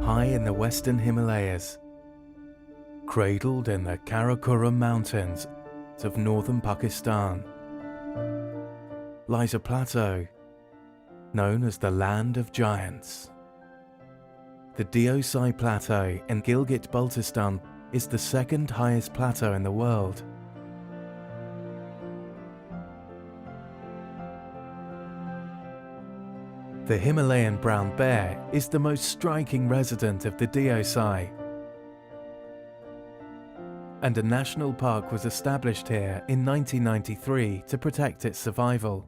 high in the western Himalayas. Cradled in the Karakoram Mountains of northern Pakistan lies a plateau known as the Land of Giants. The Deosai Plateau in Gilgit-Baltistan is the second highest plateau in the world. The Himalayan brown bear is the most striking resident of the Deosai, and a national park was established here in 1993 to protect its survival.